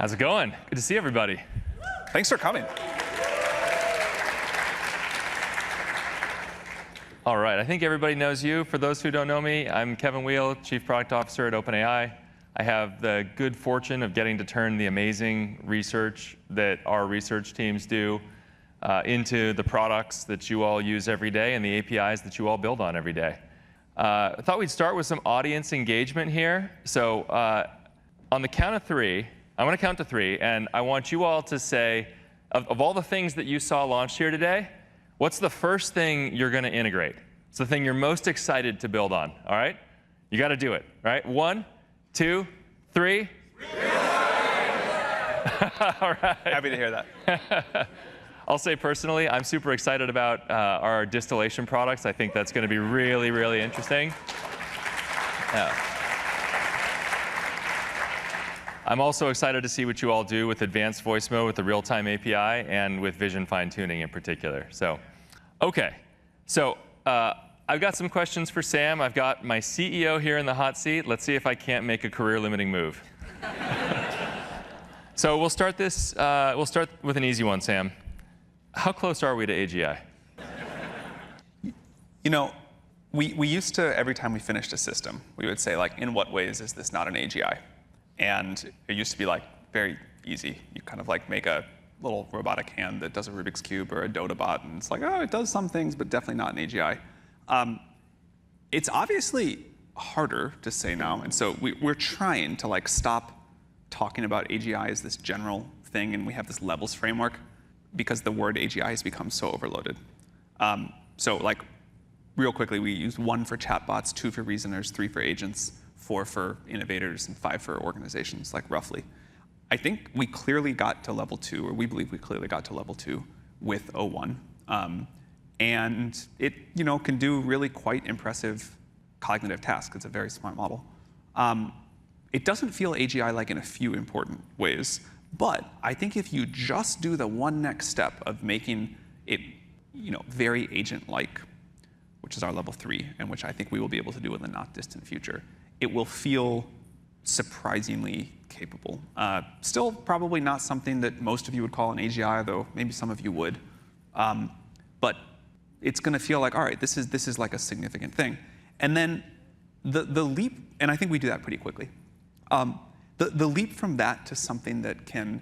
How's it going? Good to see everybody. Thanks for coming. All right, I think everybody knows you. For those who don't know me, I'm Kevin Wheel, Chief Product Officer at OpenAI. I have the good fortune of getting to turn the amazing research that our research teams do into the products that you all use every day and the APIs that you all build on every day. I thought we'd start with some audience engagement here. So on the count of three, I'm going to count to three, and I want you all to say, of all the things that you saw launched here today, what's the first thing you're going to integrate? It's the thing you're most excited to build on, all right? You got to do it, right? 1, 2, 3. All right. Happy to hear that. I'll say personally, I'm super excited about our distillation products. I think that's going to be really, really interesting. I'm also excited to see what you all do with advanced voice mode, with the real-time API, and with vision fine-tuning in particular. So, okay. So I've got some questions for Sam. I've got my CEO here in the hot seat. Let's see if I can't make a career-limiting move. So we'll start this. We'll start with an easy one, Sam. How close are we to AGI? You know, we used to, every time we finished a system, we would say, like, in what ways is this not an AGI? And it used to be, like, very easy. You kind of, like, make a little robotic hand that does a Rubik's Cube or a Dota bot, and it's like, oh, it does some things, but definitely not an AGI. It's obviously harder to say now, and so we're trying to, like, stop talking about AGI as this general thing, and we have this levels framework, because the word AGI has become so overloaded. So, like, real quickly, we use 1 for chatbots, 2 for reasoners, 3 for agents, 4 for innovators, and 5 for organizations, like, roughly. I think we clearly got to level 2, or we believe we clearly got to level 2 with O1. And it, you know, can do really quite impressive cognitive tasks. It's a very smart model. It doesn't feel AGI like in a few important ways. But I think if you just do the one next step of making it, you know, very agent-like, which is our level 3, and which I think we will be able to do in the not distant future, it will feel surprisingly capable. Still probably not something that most of you would call an AGI, though maybe some of you would. But it's going to feel like, all right, this is like a significant thing. And then the leap, and I think we do that pretty quickly. The leap from that to something that can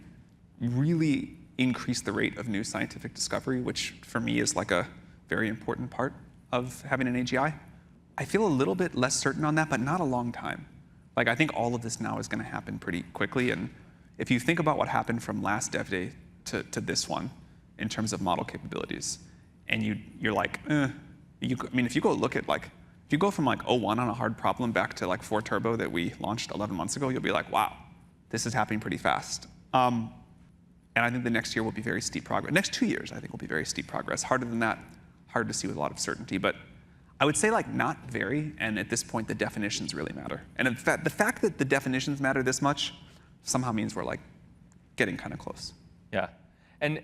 really increase the rate of new scientific discovery, which for me is like a very important part of having an AGI, I feel a little bit less certain on that, but not a long time. Like, I think all of this now is going to happen pretty quickly. And if you think about what happened from last Dev Day to this one in terms of model capabilities, and you're like, I mean, if you go look at, like, if you go from, like, 01 on a hard problem back to, like, 4 Turbo that we launched 11 months ago, you'll be like, wow, this is happening pretty fast. And I think the next year will be very steep progress. Next 2 years, I think, will be very steep progress. Harder than that, hard to see with a lot of certainty. But I would say, like, not very, and at this point, the definitions really matter. And in fact, the fact that the definitions matter this much somehow means we're, like, getting kind of close. Yeah. And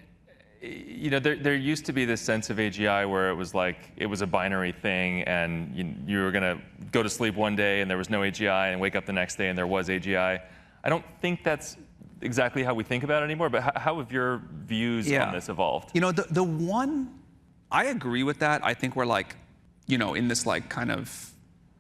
you know, there used to be this sense of AGI where it was like, it was a binary thing, and you were going to go to sleep one day and there was no AGI, and wake up the next day and there was AGI. I don't think that's exactly how we think about it anymore, but how have your views on this evolved? You know, the one, I agree with that. I think we're, like, you know, in this, like, kind of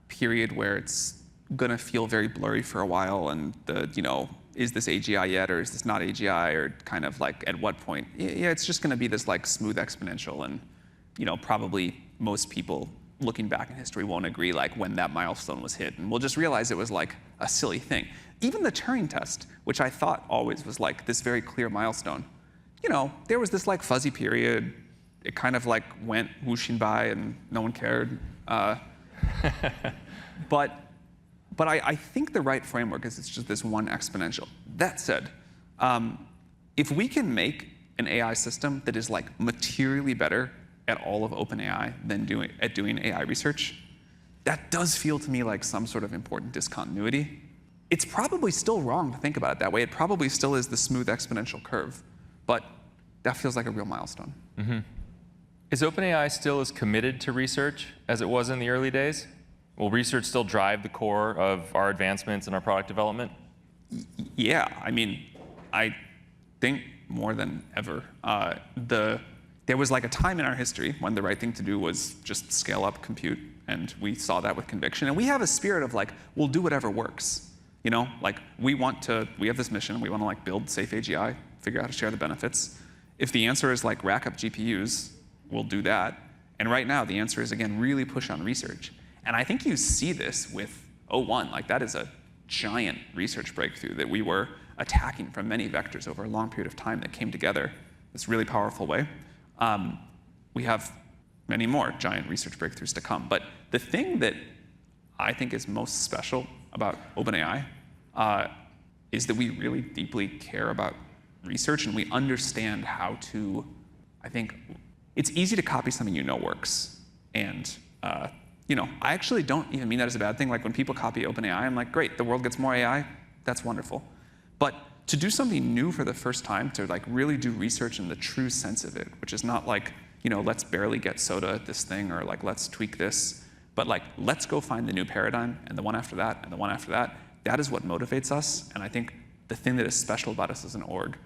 period where it's going to feel very blurry for a while, and you know, is this AGI yet, or is this not AGI, or kind of, like, at what point? Yeah, it's just going to be this, like, smooth exponential, and, you know, probably most people looking back in history won't agree, like, when that milestone was hit, and we'll just realize it was, like, a silly thing. Even the Turing test, which I thought always was, like, this very clear milestone, you know, there was this, like, fuzzy period. It kind of, like, went whooshing by, and no one cared. But I think the right framework is it's just this one exponential. That said, if we can make an AI system that is, like, materially better at all of OpenAI than doing AI research, that does feel to me like some sort of important discontinuity. It's probably still wrong to think about it that way. It probably still is the smooth exponential curve, but that feels like a real milestone. Mm-hmm. Is OpenAI still as committed to research as it was in the early days? Will research still drive the core of our advancements in our product development? Yeah, I mean, I think more than ever. There was like a time in our history when the right thing to do was just scale up compute, and we saw that with conviction. And we have a spirit of like, we'll do whatever works. You know, like we have this mission, we want to like build safe AGI, figure out how to share the benefits. If the answer is like rack up GPUs, we'll do that. And right now the answer is, again, really push on research. And I think you see this with O1, like that is a giant research breakthrough that we were attacking from many vectors over a long period of time that came together in this really powerful way. We have many more giant research breakthroughs to come. But the thing that I think is most special about OpenAI is that we really deeply care about research, and we understand how to, I think, it's easy to copy something you know works. And you know, I actually don't even mean that as a bad thing. Like when people copy OpenAI, I'm like, great, the world gets more AI, that's wonderful. But to do something new for the first time, to like really do research in the true sense of it, which is not like, you know, let's barely get soda at this thing, or like let's tweak this, but like let's go find the new paradigm, and the one after that, and the one after that. That is what motivates us, and I think the thing that is special about us as an org,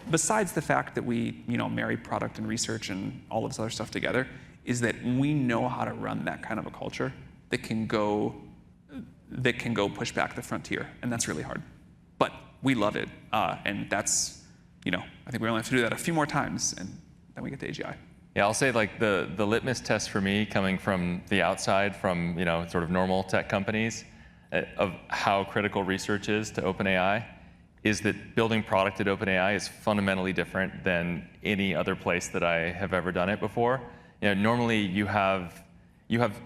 besides the fact that we, you know, marry product and research and all of this other stuff together, is that we know how to run that kind of a culture that can go push back the frontier, and that's really hard. But we love it, and that's, you know, I think we only have to do that a few more times, and then we get to AGI. Yeah, I'll say like the litmus test for me, coming from the outside, from, you know, sort of normal tech companies, of how critical research is to OpenAI, is that building product at OpenAI is fundamentally different than any other place that I have ever done it before. You know, normally you have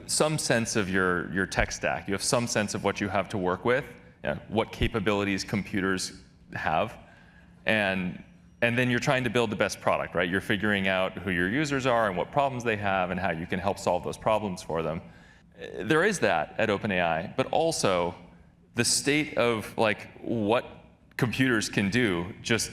some sense of your tech stack. You have some sense of what you have to work with, you know, what capabilities computers have, and then you're trying to build the best product, right? You're figuring out who your users are and what problems they have and how you can help solve those problems for them. There is that at OpenAI, but also the state of like what computers can do just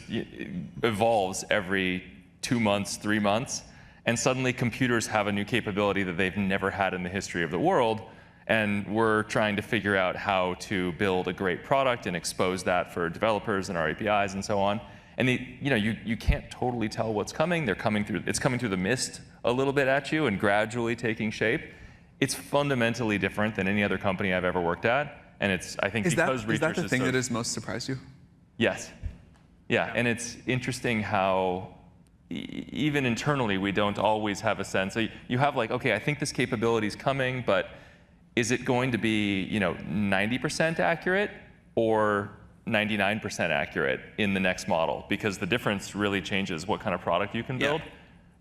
evolves every 2 months, 3 months, and suddenly computers have a new capability that they've never had in the history of the world, and we're trying to figure out how to build a great product and expose that for developers and our APIs and so on. And you know, you can't totally tell what's coming. It's coming through the mist a little bit at you and gradually taking shape. It's fundamentally different than any other company I've ever worked at, and it's, I think, because research is so... Is that the thing that has most surprised you? Yes. Yeah, and it's interesting how even internally we don't always have a sense. So you have like, okay, I think this capability is coming, but is it going to be, you know, 90% accurate or 99% accurate in the next model? Because the difference really changes what kind of product you can build. Yeah.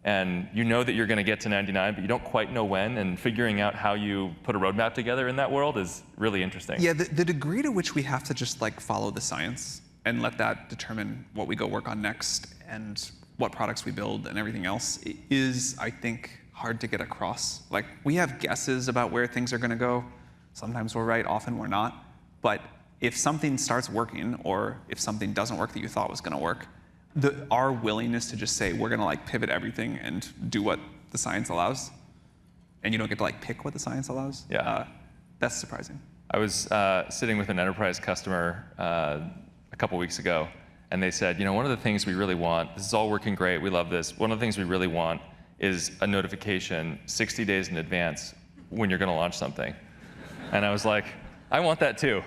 And you know that you're going to get to 99, but you don't quite know when, and figuring out how you put a roadmap together in that world is really interesting. Yeah, the degree to which we have to just like follow the science and let that determine what we go work on next and what products we build and everything else is, I think, hard to get across. Like, we have guesses about where things are going to go. Sometimes we're right, often we're not. But if something starts working, or if something doesn't work that you thought was going to work, our willingness to just say we're going to like pivot everything and do what the science allows, and you don't get to like pick what the science allows. Yeah, that's surprising. I was sitting with an enterprise customer a couple weeks ago, and they said, you know, one of the things we really want, this is all working great, we love this, one of the things we really want is a notification 60 days in advance when you're going to launch something. And I was like, I want that too.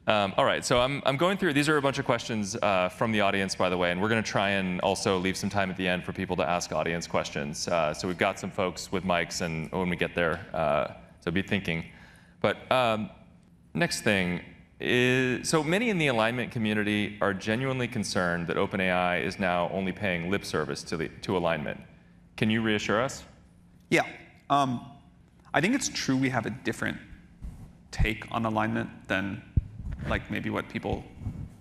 All right, so I'm going through, these are a bunch of questions from the audience, by the way, and we're going to try and also leave some time at the end for people to ask audience questions. So we've got some folks with mics, and when we get there, so be thinking. But next thing is, so many in the alignment community are genuinely concerned that OpenAI is now only paying lip service to alignment. Can you reassure us? Yeah. I think it's true we have a different take on alignment than like maybe what people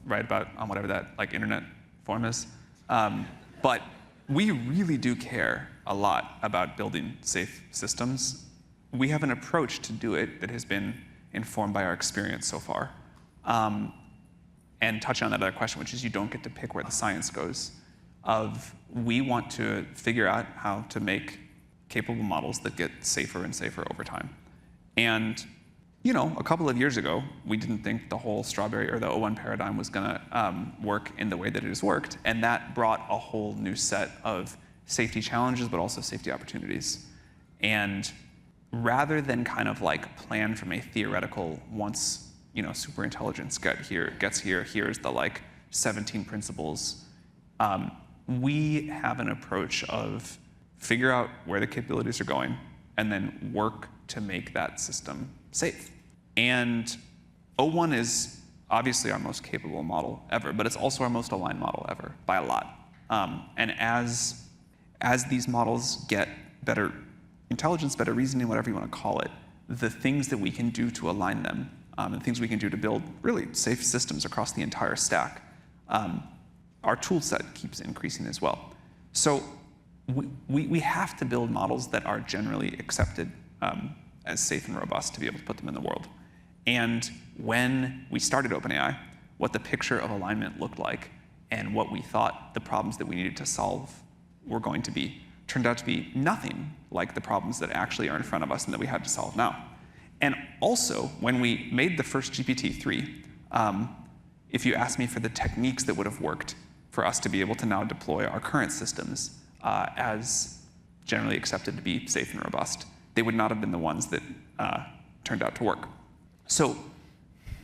write about on whatever that like internet forum is. But we really do care a lot about building safe systems. We have an approach to do it that has been informed by our experience so far. And touch on that other question, which is you don't get to pick where the science goes. We want to figure out how to make capable models that get safer and safer over time. And a couple of years ago, we didn't think the whole strawberry or the O1 paradigm was going to work in the way that it has worked. And that brought a whole new set of safety challenges, but also safety opportunities. And rather than kind of like plan from a theoretical, once super intelligence gets here, here's the like 17 principles, we have an approach of figure out where the capabilities are going and then work to make that system safe. And O1 is obviously our most capable model ever, but it's also our most aligned model ever by a lot. And as these models get better intelligence, better reasoning, whatever you want to call it, the things that we can do to align them, and things we can do to build really safe systems across the entire stack, our tool set keeps increasing as well. So we have to build models that are generally accepted as safe and robust to be able to put them in the world. And when we started OpenAI, what the picture of alignment looked like and what we thought the problems that we needed to solve were going to be turned out to be nothing like the problems that actually are in front of us and that we had to solve now. And also, when we made the first GPT-3, if you asked me for the techniques that would have worked for us to be able to now deploy our current systems as generally accepted to be safe and robust, they would not have been the ones that turned out to work. So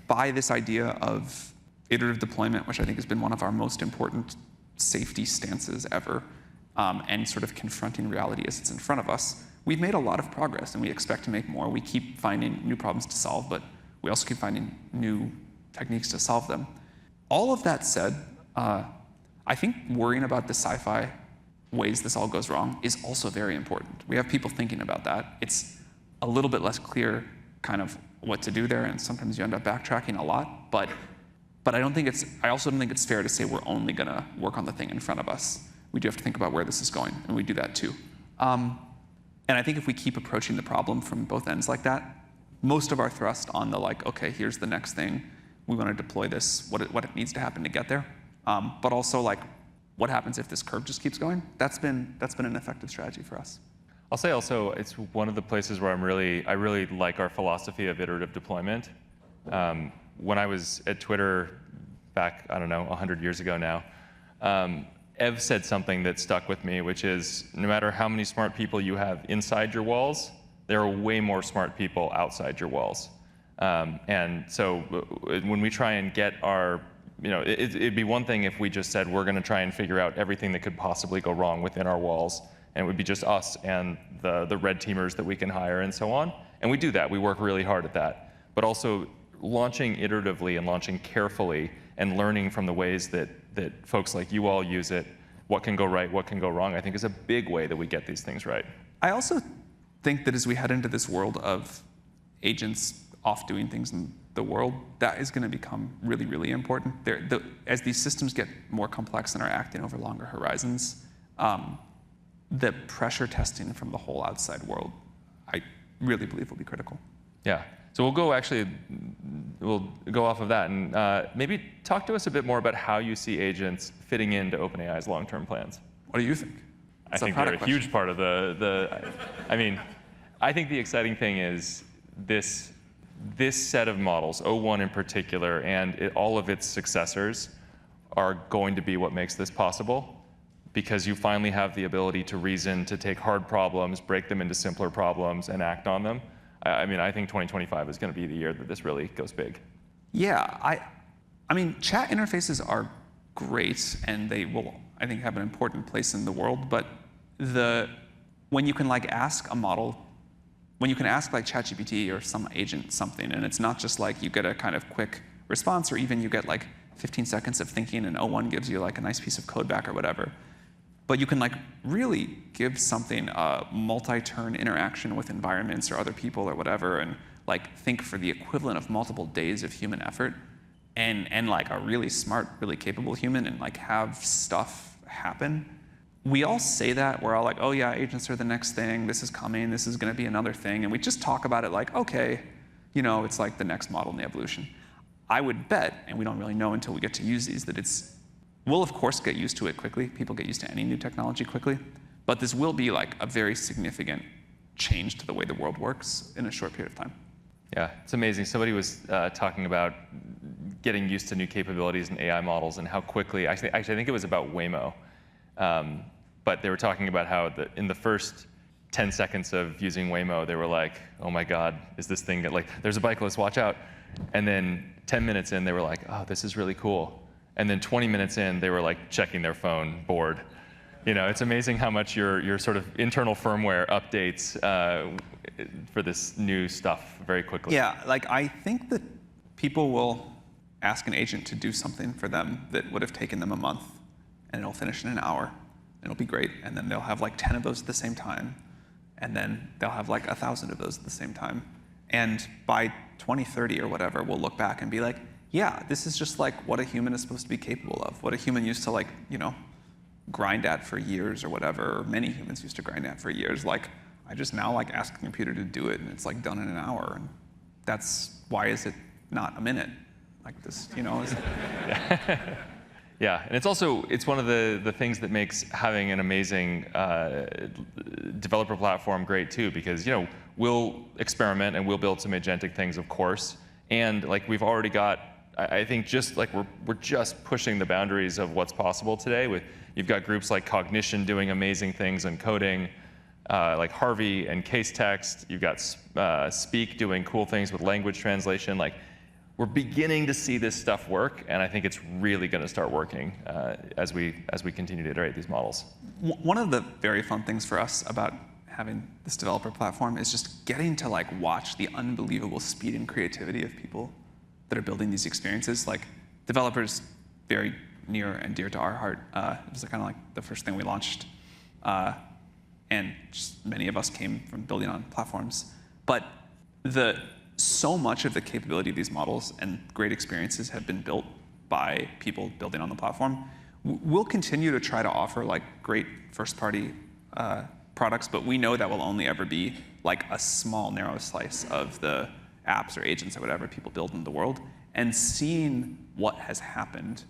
by this idea of iterative deployment, which I think has been one of our most important safety stances ever, and sort of confronting reality as it's in front of us, we've made a lot of progress, and we expect to make more. We keep finding new problems to solve, but we also keep finding new techniques to solve them. All of that said, I think worrying about the sci-fi ways this all goes wrong is also very important. We have people thinking about that. It's a little bit less clear kind of what to do there, and sometimes you end up backtracking a lot, but I also don't think it's fair to say we're only gonna work on the thing in front of us. We do have to think about where this is going, and we do that too. And I think if we keep approaching the problem from both ends like that, most of our thrust on the like, okay, here's the next thing, we want to deploy this, what it needs to happen to get there, but also like, what happens if this curve just keeps going? That's been an effective strategy for us. I'll say also, it's one of the places where I really like our philosophy of iterative deployment. When I was at Twitter back, I don't know, 100 years ago now, Ev said something that stuck with me, which is no matter how many smart people you have inside your walls, there are way more smart people outside your walls. And so when we try and get our, it'd be one thing if we just said we're going to try and figure out everything that could possibly go wrong within our walls, and it would be just us and the red teamers that we can hire and so on. And we do that. We work really hard at that. But also launching iteratively and launching carefully and learning from the ways that folks like you all use it, what can go right, what can go wrong, I think is a big way that we get these things right. I also think that as we head into this world of agents off doing things in the world, that is going to become really, really important. As these systems get more complex and are acting over longer horizons, the pressure testing from the whole outside world, I really believe will be critical. Yeah. So we'll go off of that and maybe talk to us a bit more about how you see agents fitting into OpenAI's long-term plans. What do you think? I think they're a huge part of I think the exciting thing is this set of models, O1 in particular, and all of its successors are going to be what makes this possible, because you finally have the ability to reason, to take hard problems, break them into simpler problems, and act on them. I think 2025 is going to be the year that this really goes big. Yeah, I mean, chat interfaces are great, and they will, I think, have an important place in the world. But when you can like ask a model, when you can ask like ChatGPT or some agent something, and it's not just like you get a kind of quick response, or even you get like 15 seconds of thinking, and O1 gives you like a nice piece of code back or whatever. But you can like really give something a multi-turn interaction with environments or other people or whatever, and like think for the equivalent of multiple days of human effort, and like a really smart, really capable human, and like have stuff happen. We all say that, we're all like, oh yeah, agents are the next thing, this is coming, this is going to be another thing, and we just talk about it like, okay, it's like the next model in the evolution. I would bet, and we don't really know until we get to use these, that we'll of course get used to it quickly. People get used to any new technology quickly. But this will be like a very significant change to the way the world works in a short period of time. Yeah, it's amazing. Somebody was talking about getting used to new capabilities in AI models and how quickly, actually I think it was about Waymo, but they were talking about how in the first 10 seconds of using Waymo, they were like, oh my God, is this thing, like, there's a bicyclist, watch out. And then 10 minutes in, they were like, oh, this is really cool. And then 20 minutes in, they were like checking their phone, bored. You know, it's amazing how much your sort of internal firmware updates for this new stuff very quickly. Yeah, like I think that people will ask an agent to do something for them that would have taken them a month, and it'll finish in an hour, and it'll be great, and then they'll have like 10 of those at the same time, and then they'll have like 1,000 of those at the same time. And by 2030 or whatever, we'll look back and be like, yeah, this is just like what a human is supposed to be capable of, what a human used to like, you know, grind at for years or whatever, or many humans used to grind at for years. Like, I just now like ask the computer to do it, and it's like done in an hour. And that's, why is it not a minute? Like this, you know? Yeah, and it's one of the things that makes having an amazing developer platform great too, because, you know, we'll experiment and we'll build some agentic things, of course, and like we've already got, I think just like we're just pushing the boundaries of what's possible today. You've got groups like Cognition doing amazing things in coding, like Harvey and Case Text. You've got Speak doing cool things with language translation. Like, we're beginning to see this stuff work, and I think it's really going to start working as we continue to iterate these models. One of the very fun things for us about having this developer platform is just getting to like watch the unbelievable speed and creativity of people that are building these experiences. Like, developers, very near and dear to our heart. It was kind of like the first thing we launched, and just many of us came from building on platforms. But so much of the capability of these models and great experiences have been built by people building on the platform. We'll continue to try to offer like great first-party products, but we know that will only ever be like a small, narrow slice of the apps or agents or whatever people build in the world. And seeing what has happened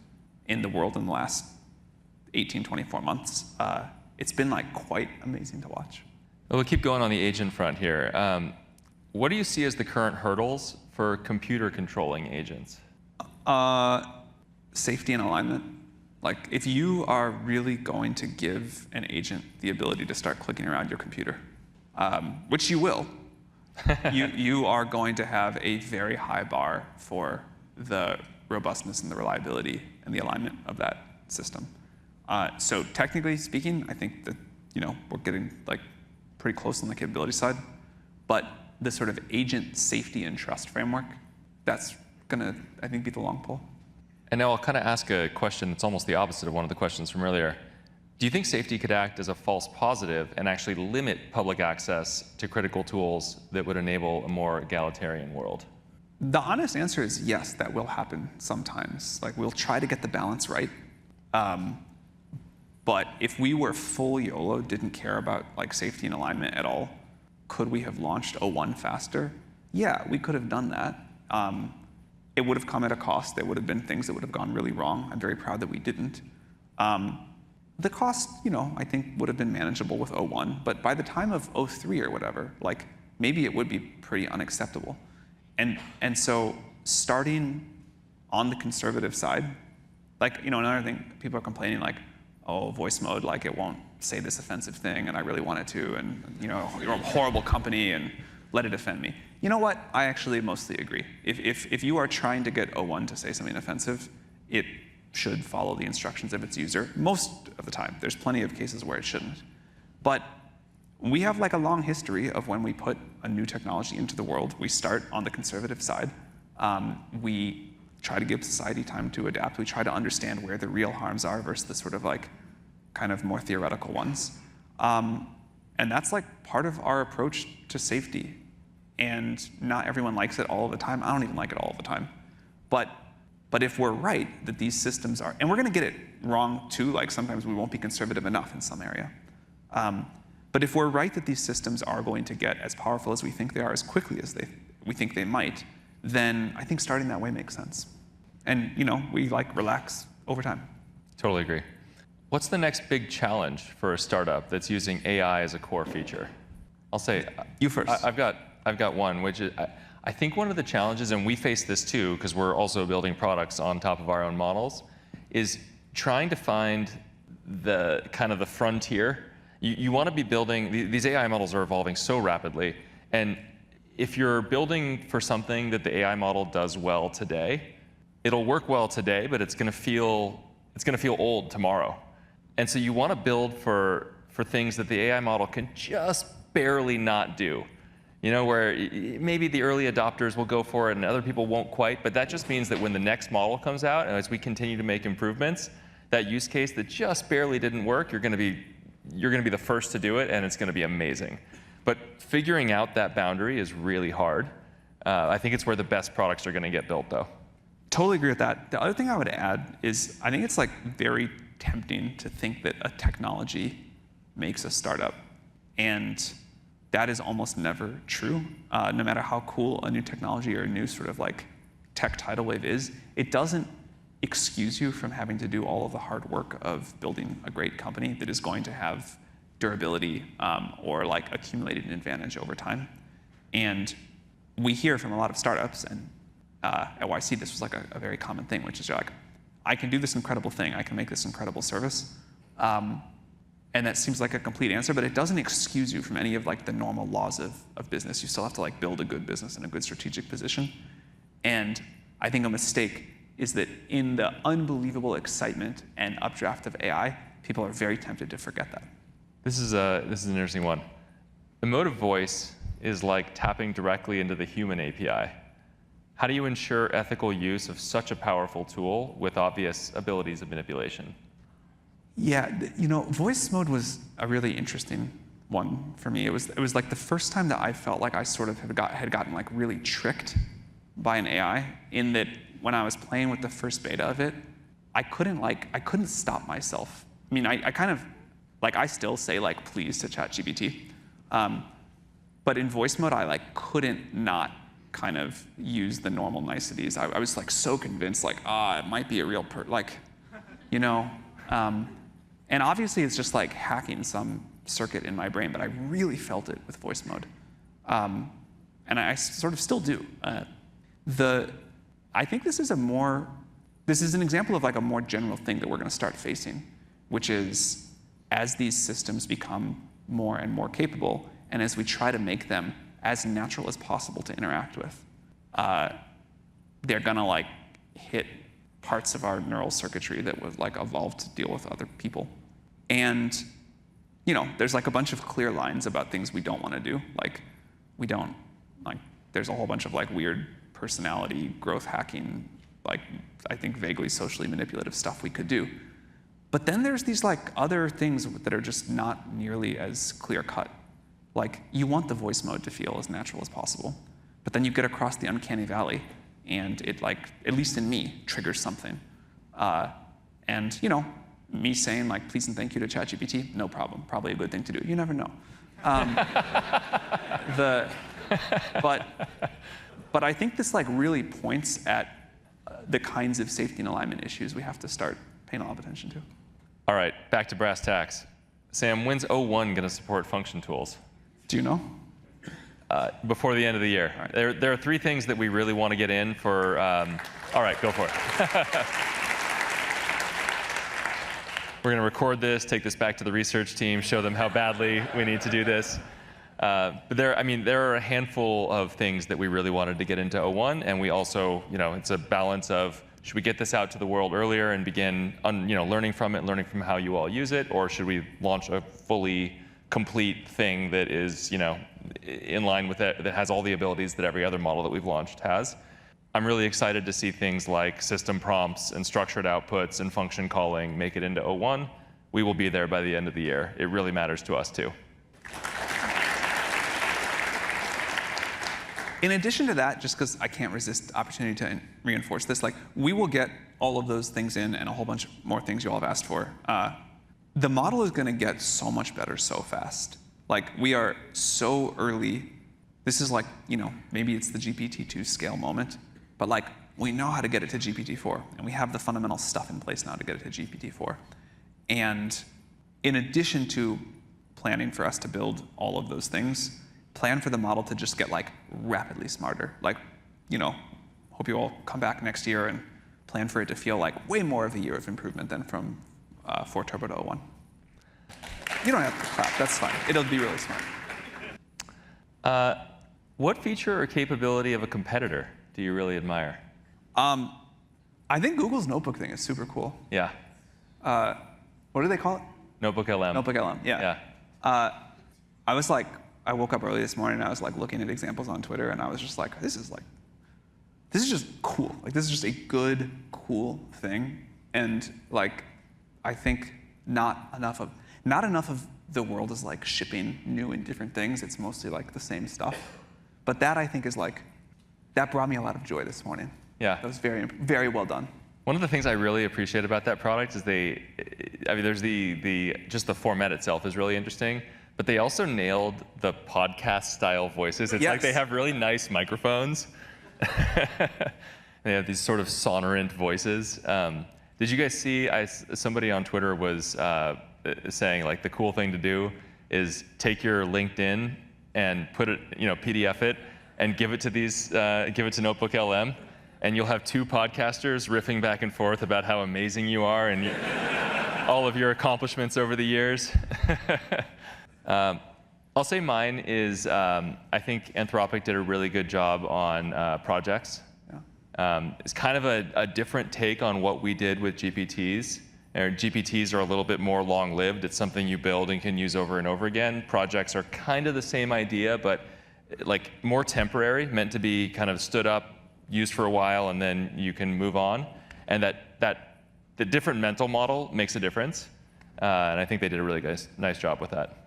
in the world in the last 18, 24 months, it's been like quite amazing to watch. Well, we'll keep going on the agent front here. What do you see as the current hurdles for computer controlling agents? Safety and alignment. Like, if you are really going to give an agent the ability to start clicking around your computer, which you will, you are going to have a very high bar for the robustness and the reliability and the alignment of that system. So technically speaking, I think that, you know, we're getting like pretty close on the capability side, but the sort of agent safety and trust framework, that's gonna, I think, be the long pull. And now I'll kind of ask a question that's almost the opposite of one of the questions from earlier. Do you think safety could act as a false positive and actually limit public access to critical tools that would enable a more egalitarian world? The honest answer is yes, that will happen sometimes. Like, we'll try to get the balance right. But if we were full YOLO, didn't care about like safety and alignment at all, could we have launched O1 faster? Yeah, we could have done that. It would have come at a cost. There would have been things that would have gone really wrong. I'm very proud that we didn't. The cost, you know, I think would have been manageable with O1, but by the time of O3 or whatever, like, maybe it would be pretty unacceptable. And so starting on the conservative side, like, you know, another thing, people are complaining like, oh, voice mode, like it won't say this offensive thing, and I really want it to, and, you know, you're a horrible company, and let it offend me. You know what? I actually mostly agree. If you are trying to get O1 to say something offensive, it should follow the instructions of its user most of the time. There's plenty of cases where it shouldn't. But we have like a long history of when we put a new technology into the world, we start on the conservative side. We try to give society time to adapt. We try to understand where the real harms are versus the sort of like kind of more theoretical ones. And that's like part of our approach to safety. And not everyone likes it all the time. I don't even like it all the time. But if we're right that these systems are, and we're going to get it wrong too, like sometimes we won't be conservative enough in some area. But if we're right that these systems are going to get as powerful as we think they are, as quickly as we think they might, then I think starting that way makes sense. And, you know, we like relax over time. Totally agree. What's the next big challenge for a startup that's using AI as a core feature? I'll say you first. I've got one, which is I think one of the challenges, and we face this too, because we're also building products on top of our own models, is trying to find the kind of the frontier. You want to be building, these AI models are evolving so rapidly, and if you're building for something that the AI model does well today, it'll work well today, but it's going to feel old tomorrow. And so you want to build for things that the AI model can just barely not do. You know, where maybe the early adopters will go for it and other people won't quite, but that just means that when the next model comes out, and as we continue to make improvements, that use case that just barely didn't work, you're going to be the first to do it, and it's going to be amazing. But figuring out that boundary is really hard. I think it's where the best products are going to get built, though. Totally agree with that. The other thing I would add is I think it's like very tempting to think that a technology makes a startup, and that is almost never true. No matter how cool a new technology or a new sort of like tech tidal wave is, it doesn't excuse you from having to do all of the hard work of building a great company that is going to have durability or like accumulated an advantage over time. And we hear from a lot of startups, and at YC this was like a very common thing, which is like, I can do this incredible thing, I can make this incredible service. And that seems like a complete answer, but it doesn't excuse you from any of like the normal laws of business. You still have to like build a good business in a good strategic position. And I think a mistake is that in the unbelievable excitement and updraft of AI, people are very tempted to forget that. This is an interesting one. Emotive voice is like tapping directly into the human API. How do you ensure ethical use of such a powerful tool with obvious abilities of manipulation? Yeah, you know, voice mode was a really interesting one for me. It was like the first time that I felt like I sort of had gotten like really tricked by an AI, in that when I was playing with the first beta of it, I couldn't stop myself. I mean, I kind of, like, I still say like please to ChatGPT, but in voice mode I like couldn't not kind of use the normal niceties. I was like so convinced, like, it might be a real like, you know. And obviously it's just like hacking some circuit in my brain, but I really felt it with voice mode. And I sort of still do. I think this is an example of like a more general thing that we're going to start facing, which is as these systems become more and more capable, and as we try to make them as natural as possible to interact with, they're going to like hit parts of our neural circuitry that would like evolve to deal with other people. And you know, there's like a bunch of clear lines about things we don't want to do. Like, there's a whole bunch of like weird personality growth hacking, like I think vaguely socially manipulative stuff we could do. But then there's these like other things that are just not nearly as clear cut. Like, you want the voice mode to feel as natural as possible, but then you get across the uncanny valley, and it, like, at least in me, triggers something. And you know, me saying like please and thank you to ChatGPT, no problem, probably a good thing to do. You never know. But I think this like really points at the kinds of safety and alignment issues we have to start paying a lot of attention to. All right, back to brass tacks. Sam, when's O1 going to support function tools? Do you know? Before the end of the year. Right. There are 3 things that we really want to get in for. All right, go for it. We're going to record this, take this back to the research team, show them how badly we need to do this. But there are a handful of things that we really wanted to get into O1, and we also, you know, it's a balance of, should we get this out to the world earlier and begin, learning from it, learning from how you all use it, or should we launch a fully complete thing that is, you know, in line with it, that has all the abilities that every other model that we've launched has? I'm really excited to see things like system prompts and structured outputs and function calling make it into O1. We will be there by the end of the year. It really matters to us too. In addition to that, just because I can't resist the opportunity to reinforce this, like, we will get all of those things in and a whole bunch more things you all have asked for. The model is going to get so much better so fast. Like, we are so early. This is like, you know, maybe it's the GPT-2 scale moment, but like, we know how to get it to GPT-4, and we have the fundamental stuff in place now to get it to GPT-4. And in addition to planning for us to build all of those things, plan for the model to just get like rapidly smarter. Like, hope you all come back next year and plan for it to feel like way more of a year of improvement than from 4 Turbo to 01. You don't have to clap, that's fine. It'll be really smart. What feature or capability of a competitor do you really admire? I think Google's notebook thing is super cool. Yeah. What do they call it? Notebook LM. Notebook LM, yeah. I woke up early this morning and I was like looking at examples on Twitter and I was just like, this is just cool. Like this is just a good, cool thing. And like, I think not enough of the world is like shipping new and different things. It's mostly like the same stuff. But that I think is like, that brought me a lot of joy this morning. Yeah. That was very, very well done. One of the things I really appreciate about that product is there's just the format itself is really interesting, but they also nailed the podcast style voices. It's like they have really nice microphones. They have these sort of sonorant voices. Did you guys see, somebody on Twitter was saying like the cool thing to do is take your LinkedIn and put it, PDF it and give it to Notebook LM. And you'll have 2 podcasters riffing back and forth about how amazing you are and all of your accomplishments over the years. I'll say mine is, I think Anthropic did a really good job on projects. Yeah. It's kind of a different take on what we did with GPTs. GPTs are a little bit more long-lived. It's something you build and can use over and over again. Projects are kind of the same idea, but like more temporary, meant to be kind of stood up, used for a while, and then you can move on. And the different mental model makes a difference. And I think they did a really nice job with that.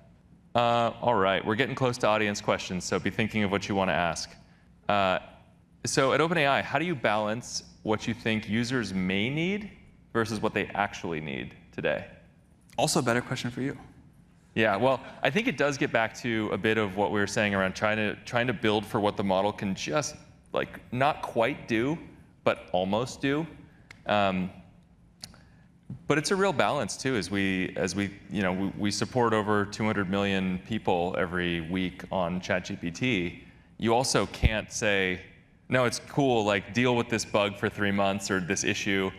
All right, we're getting close to audience questions, so be thinking of what you want to ask. So at OpenAI, how do you balance what you think users may need versus what they actually need today? Also a better question for you. Yeah, well, I think it does get back to a bit of what we were saying around trying to build for what the model can just like not quite do, but almost do. But it's a real balance too, as we support over 200 million people every week on ChatGPT. You also can't say, no, it's cool, like deal with this bug for 3 months or this issue.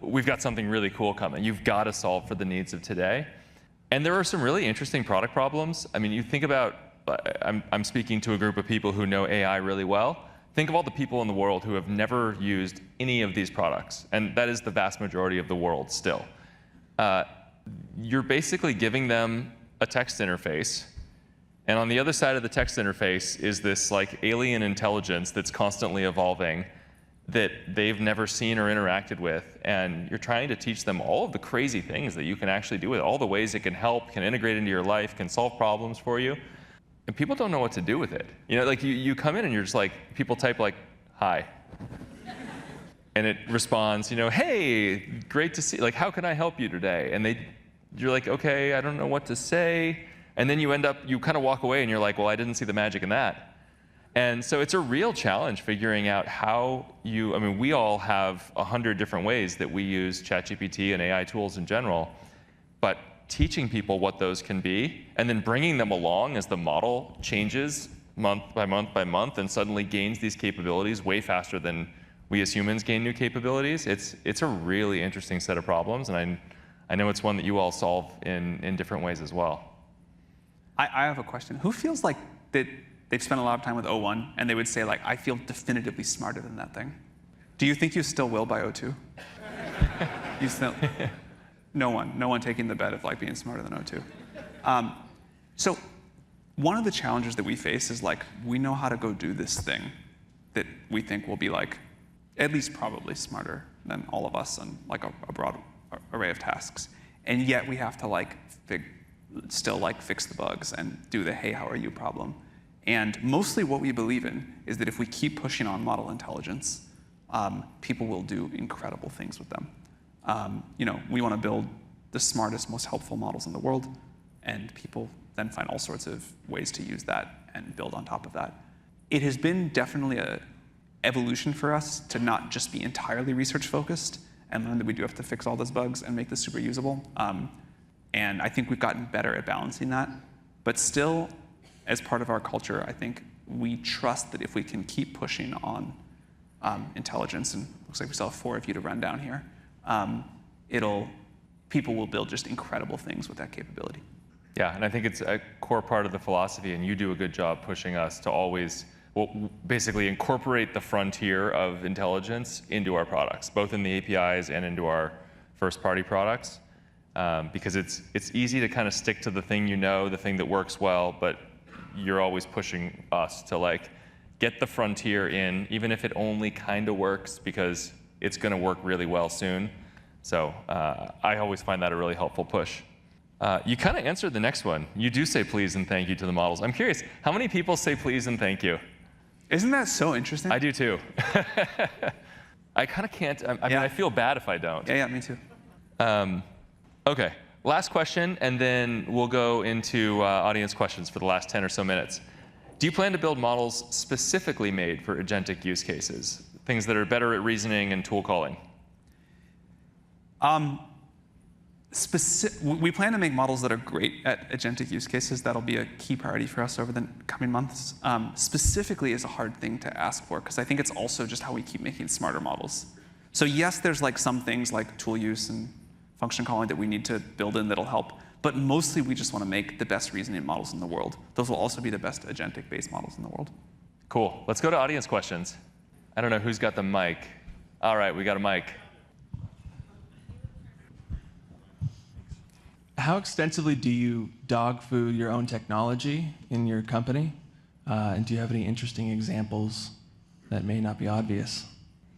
We've got something really cool coming. You've got to solve for the needs of today. And there are some really interesting product problems. I mean, you think about, I'm speaking to a group of people who know AI really well. Think of all the people in the world who have never used any of these products, and that is the vast majority of the world still. You're basically giving them a text interface, and on the other side of the text interface is this like alien intelligence that's constantly evolving that they've never seen or interacted with, and you're trying to teach them all of the crazy things that you can actually do with it, all the ways it can help, can integrate into your life, can solve problems for you. And people don't know what to do with it. Like you come in and you're just like, people type like, hi. And it responds, hey, great to see, like, how can I help you today? And you're like, okay, I don't know what to say. And then you kind of walk away and you're like, well, I didn't see the magic in that. And so it's a real challenge figuring out how we all have 100 different ways that we use ChatGPT and AI tools in general, but teaching people what those can be and then bringing them along as the model changes month by month by month and suddenly gains these capabilities way faster than we as humans gain new capabilities. It's a really interesting set of problems, and I know it's one that you all solve in different ways as well. I have a question. Who feels like that they've spent a lot of time with 01 and they would say like, I feel definitively smarter than that thing? Do you think you still will by 02? You still? No one taking the bet of like being smarter than 02. So one of the challenges that we face is like, we know how to go do this thing that we think will be like, at least probably smarter than all of us on like a broad array of tasks. And yet we have to like still like fix the bugs and do the hey, how are you problem. And mostly what we believe in is that if we keep pushing on model intelligence, people will do incredible things with them. We want to build the smartest, most helpful models in the world, and people then find all sorts of ways to use that and build on top of that. It has been definitely an evolution for us to not just be entirely research focused and learn that we do have to fix all those bugs and make this super usable. And I think we've gotten better at balancing that. But still, as part of our culture, I think we trust that if we can keep pushing on intelligence, and looks like we still have 4 of you to run down here, people will build just incredible things with that capability. Yeah, and I think it's a core part of the philosophy, and you do a good job pushing us to always, well, basically incorporate the frontier of intelligence into our products, both in the APIs and into our first-party products, because it's easy to kind of stick to the thing you know, the thing that works well, but you're always pushing us to like get the frontier in, even if it only kind of works, because it's going to work really well soon. So I always find that a really helpful push. You kind of answered the next one. You do say please and thank you to the models. I'm curious, how many people say please and thank you? Isn't that so interesting? I do too. I kind of can't, I mean, I feel bad if I don't. Yeah, me too. Okay, last question, and then we'll go into audience questions for the last 10 or so minutes. Do you plan to build models specifically made for agentic use cases? Things that are better at reasoning and tool calling? We plan to make models that are great at agentic use cases. That'll be a key priority for us over the coming months. Specifically is a hard thing to ask for, because I think it's also just how we keep making smarter models. So yes, there's like some things like tool use and function calling that we need to build in that'll help, but mostly we just want to make the best reasoning models in the world. Those will also be the best agentic-based models in the world. Cool. Let's go to audience questions. I don't know who's got the mic. All right, we got a mic. How extensively do you dog food your own technology in your company? And do you have any interesting examples that may not be obvious?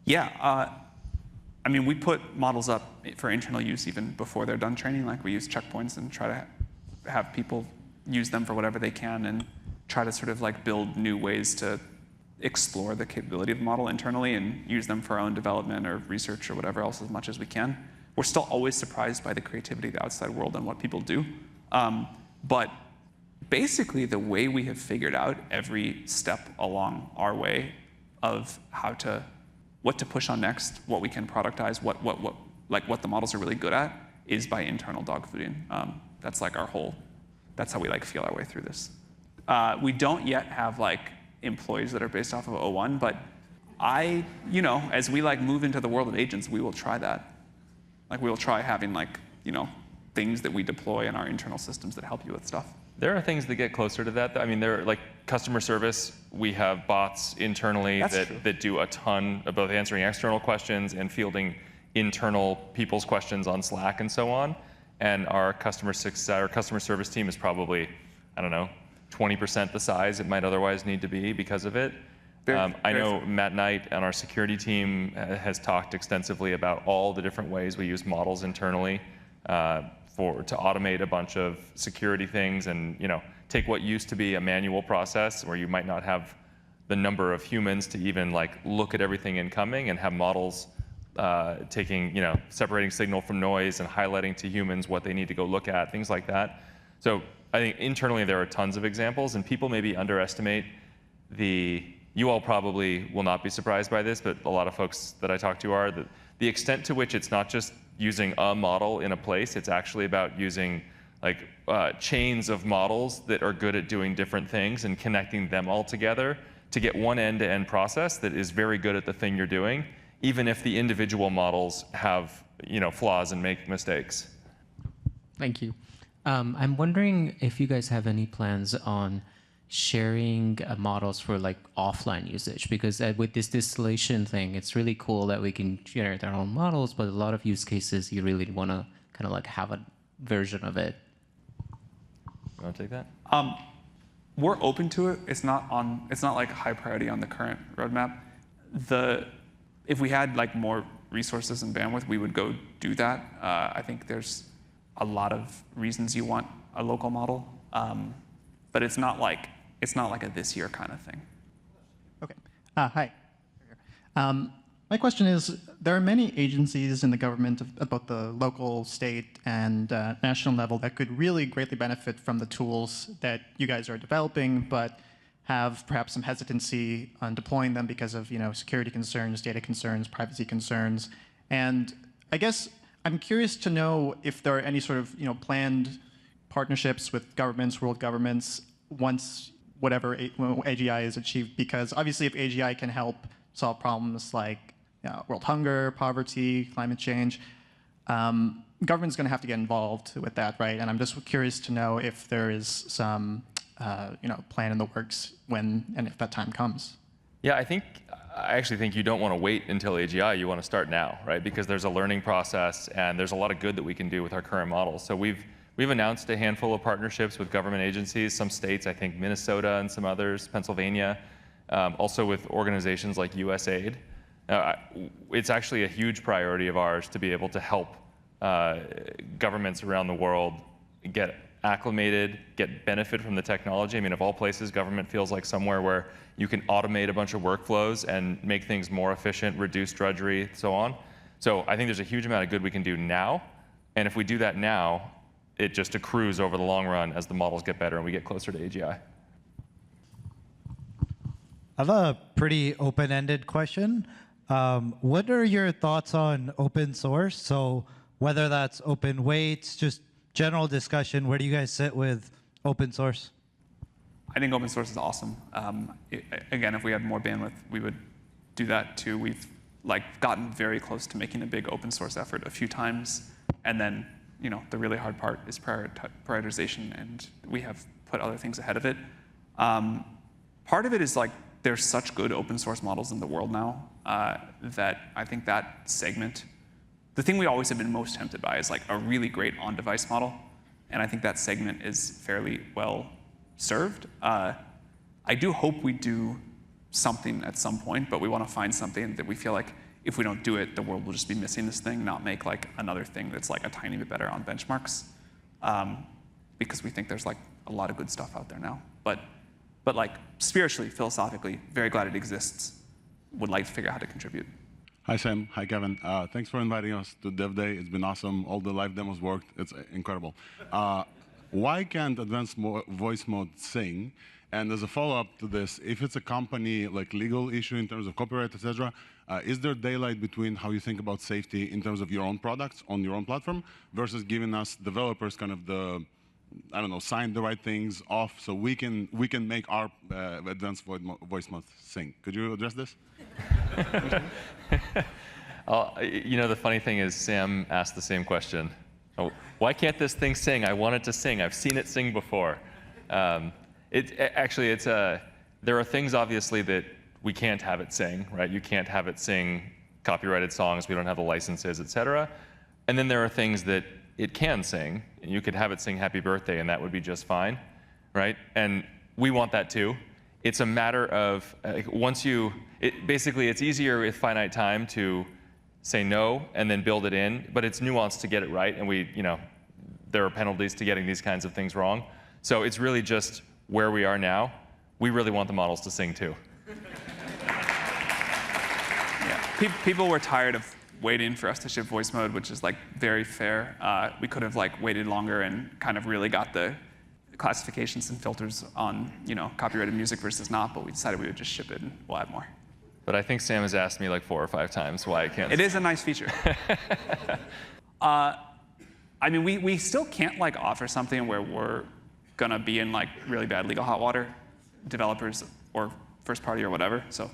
Yeah, I mean, we put models up for internal use even before they're done training. Like we use checkpoints and try to have people use them for whatever they can and try to sort of like build new ways to explore the capability of the model internally and use them for our own development or research or whatever else as much as we can. We're still always surprised by the creativity of the outside world and what people do. But basically, the way we have figured out every step along our way of what to push on next, what we can productize, what the models are really good at, is by internal dog fooding. That's like that's how we like feel our way through this. We don't yet have like employees that are based off of O1, but as we like move into the world of agents, we will try that. Like we will try having things that we deploy in our internal systems that help you with stuff. There are things that get closer to that. I mean, there are like customer service. We have bots internally that do a ton of both answering external questions and fielding internal people's questions on Slack and so on. And our customer service team is probably, I don't know, 20% the size it might otherwise need to be because of it. I know Matt Knight on our security team has talked extensively about all the different ways we use models internally to automate a bunch of security things and take what used to be a manual process where you might not have the number of humans to even like look at everything incoming and have models separating signal from noise and highlighting to humans what they need to go look at, things like that. So I think internally there are tons of examples, and people maybe underestimate you all probably will not be surprised by this, but a lot of folks that I talk to are, the extent to which it's not just using a model in a place, it's actually about using like chains of models that are good at doing different things and connecting them all together to get one end-to-end process that is very good at the thing you're doing, even if the individual models have flaws and make mistakes. Thank you. I'm wondering if you guys have any plans on sharing models for like offline usage, because with this distillation thing, it's really cool that we can generate our own models, but a lot of use cases you really want to kind of like have a version of it. You want to take that? We're open to it. It's not like high priority on the current roadmap. If we had like more resources and bandwidth, we would go do that. I think there's a lot of reasons you want a local model, but it's not like a this year kind of thing. Okay. Hi. My question is, there are many agencies in the government at both the local, state, and national level that could really greatly benefit from the tools that you guys are developing, but have perhaps some hesitancy on deploying them because of security concerns, data concerns, privacy concerns. And I guess I'm curious to know if there are any sort of planned partnerships with governments, world governments, once whatever AGI is achieved? Because obviously, if AGI can help solve problems like world hunger, poverty, climate change, government's going to have to get involved with that, right? And I'm just curious to know if there is some plan in the works when and if that time comes. Yeah, I actually think you don't want to wait until AGI. You want to start now, right? Because there's a learning process, and there's a lot of good that we can do with our current models. So we've announced a handful of partnerships with government agencies, some states, I think Minnesota and some others, Pennsylvania, also with organizations like USAID. It's actually a huge priority of ours to be able to help governments around the world get acclimated, get benefit from the technology. I mean, of all places, government feels like somewhere where you can automate a bunch of workflows and make things more efficient, reduce drudgery, so on. So I think there's a huge amount of good we can do now. And if we do that now, it just accrues over the long run as the models get better and we get closer to AGI. I have a pretty open-ended question. What are your thoughts on open source? So whether that's open weights, just general discussion, where do you guys sit with open source? I think open source is awesome. Again, if we had more bandwidth, we would do that too. We've gotten very close to making a big open source effort a few times, and then the really hard part is prioritization, and we have put other things ahead of it. Part of it is there's such good open source models in the world now that I think that segment, the thing we always have been most tempted by is a really great on-device model, and I think that segment is fairly well served. I do hope we do something at some point, but we want to find something that we feel like if we don't do it, the world will just be missing this thing, not make another thing that's a tiny bit better on benchmarks, because we think there's a lot of good stuff out there now. But spiritually, philosophically, very glad it exists. Would like to figure out how to contribute. Hi, Sam. Hi, Kevin. Thanks for inviting us to Dev Day. It's been awesome. All the live demos worked. It's incredible. Why can't advanced voice mode sing? And as a follow-up to this, if it's a company legal issue in terms of copyright, etc., is there daylight between how you think about safety in terms of your own products on your own platform versus giving us developers kind of the, I don't know, sign the right things off so we can make our advanced voice mode sing? Could you address this? The funny thing is Sam asked the same question. Oh, why can't this thing sing? I want it to sing. I've seen it sing before. There are things obviously that we can't have it sing, right? You can't have it sing copyrighted songs. We don't have the licenses, et cetera. And then there are things that it can sing, and you could have it sing Happy Birthday, and that would be just fine, right? And we want that too. It's a matter of basically it's easier with finite time to say no and then build it in, but it's nuanced to get it right, and there are penalties to getting these kinds of things wrong. So it's really just where we are now. We really want the models to sing too. Yeah. People were tired of waiting for us to ship voice mode, which is very fair. We could have waited longer and kind of really got the classifications and filters on copyrighted music versus not, but we decided we would just ship it and we'll add more. But I think Sam has asked me 4 or 5 times why I can't. It is a nice feature. I mean, we still can't offer something where we're gonna be in really bad legal hot water, developers or first party or whatever. So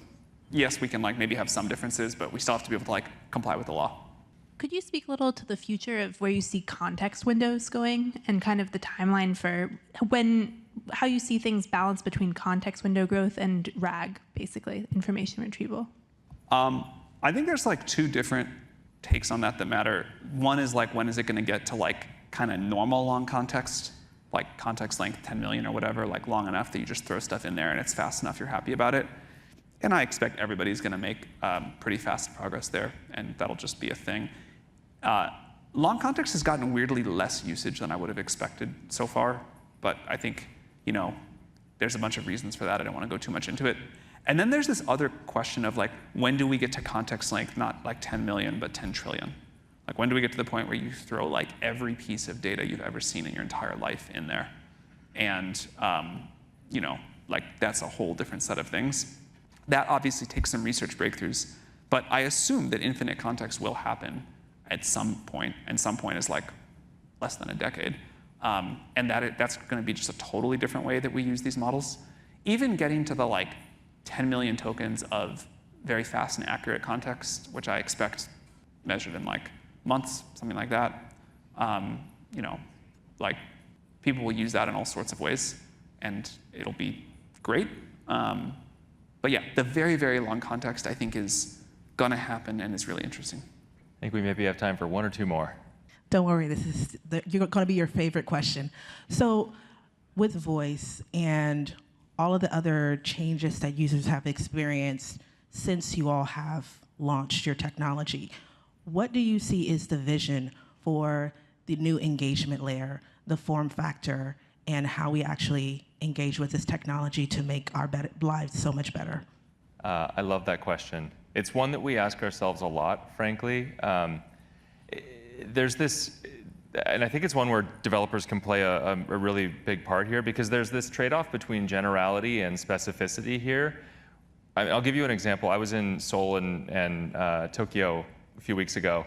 yes, we can maybe have some differences, but we still have to be able to comply with the law. Could you speak a little to the future of where you see context windows going and kind of the timeline for how you see things balance between context window growth and RAG, basically, information retrieval? I think there's 2 different takes on that matter. One is when is it going to get to kind of normal long context, context length 10 million or whatever, long enough that you just throw stuff in there and it's fast enough you're happy about it. And I expect everybody's going to make pretty fast progress there, and that'll just be a thing. Long context has gotten weirdly less usage than I would have expected so far, but I think there's a bunch of reasons for that. I don't want to go too much into it. And then there's this other question of when do we get to context length, not 10 million, but 10 trillion? When do we get to the point where you throw every piece of data you've ever seen in your entire life in there? And that's a whole different set of things. That obviously takes some research breakthroughs, but I assume that infinite context will happen at some point, and some point is less than a decade. And that's going to be just a totally different way that we use these models. even getting to the like 10 million tokens of very fast and accurate context, which I expect measured in like months, something like that. You know, like people will use that in all sorts of ways, and it'll be great. But yeah, the very, very long context I think is gonna happen and is really interesting. I think we maybe have time for one or two more. Don't worry, this is you're going to be your favorite question. So, with voice and all of the other changes that users have experienced since you all have launched your technology, what do you see is the vision for the new engagement layer, the form factor, and how we actually engage with this technology to make our lives so much better? I love that question. It's one that we ask ourselves a lot, frankly. There's this, and I think it's one where developers can play a really big part here, because there's this trade-off between generality and specificity here. I'll give you an example. I was in Seoul and Tokyo a few weeks ago,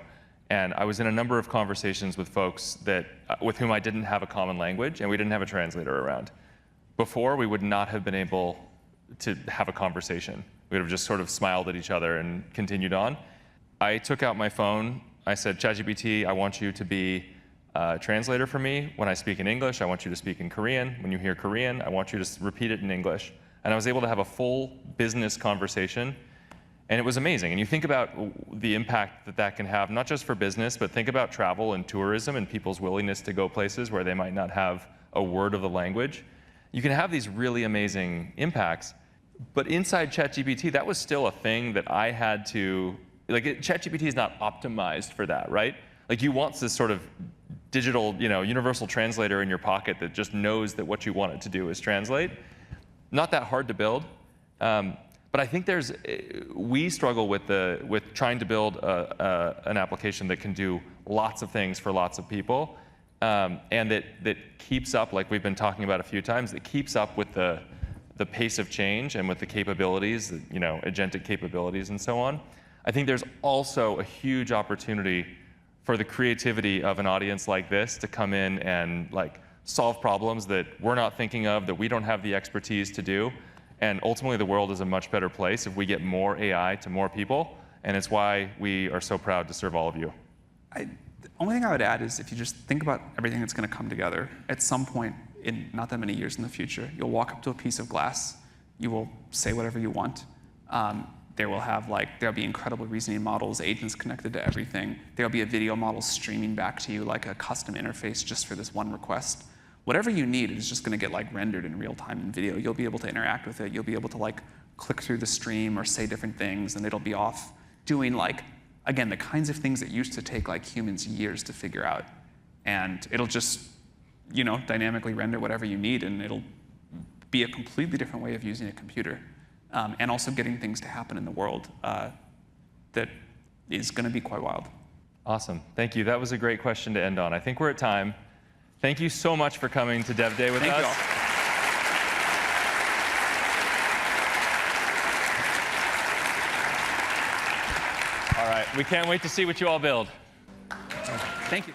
and I was in a number of conversations with folks with whom I didn't have a common language, and we didn't have a translator around. Before, we would not have been able to have a conversation. We would have just sort of smiled at each other and continued on. I took out my phone. I said, ChatGPT, I want you to be a translator for me. When I speak in English, I want you to speak in Korean. When you hear Korean, I want you to repeat it in English. And I was able to have a full business conversation, and it was amazing. And you think about the impact that that can have, not just for business, but think about travel and tourism and people's willingness to go places where they might not have a word of the language. You can have these really amazing impacts, but inside ChatGPT, that was still a thing that I had to, ChatGPT is not optimized for that, right? Like, you want this sort of digital, universal translator in your pocket that just knows that what you want it to do is translate. Not that hard to build, but I think we struggle with trying to build an application that can do lots of things for lots of people, and that keeps up, like we've been talking about a few times, that keeps up with the pace of change and with the capabilities, agentic capabilities and so on. I think there's also a huge opportunity for the creativity of an audience like this to come in and solve problems that we're not thinking of, that we don't have the expertise to do. And ultimately, the world is a much better place if we get more AI to more people. And it's why we are so proud to serve all of you. The only thing I would add is, if you just think about everything that's going to come together, at some point in not that many years in the future, you'll walk up to a piece of glass, you will say whatever you want. There'll be incredible reasoning models, agents connected to everything. There'll be a video model streaming back to you, like a custom interface just for this one request. Whatever you need is just going to get rendered in real time in video. You'll be able to interact with it. You'll be able to click through the stream or say different things, and it'll be off doing again, the kinds of things that used to take humans years to figure out. And it'll just, dynamically render whatever you need, and it'll be a completely different way of using a computer. And also getting things to happen in the world that is going to be quite wild. Awesome. Thank you. That was a great question to end on. I think we're at time. Thank you so much for coming to Dev Day with us. Thank you all. All right. We can't wait to see what you all build. Thank you.